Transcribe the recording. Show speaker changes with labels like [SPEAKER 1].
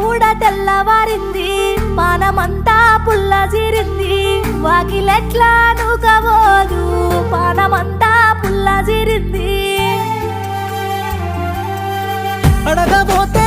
[SPEAKER 1] దేవుడ తెల్లవారింది పానమంతా పుల్ల జీరింది వాకిలెట్లా నూకబోదు పానమంతా పుల్ల జీరింది
[SPEAKER 2] అడగబోత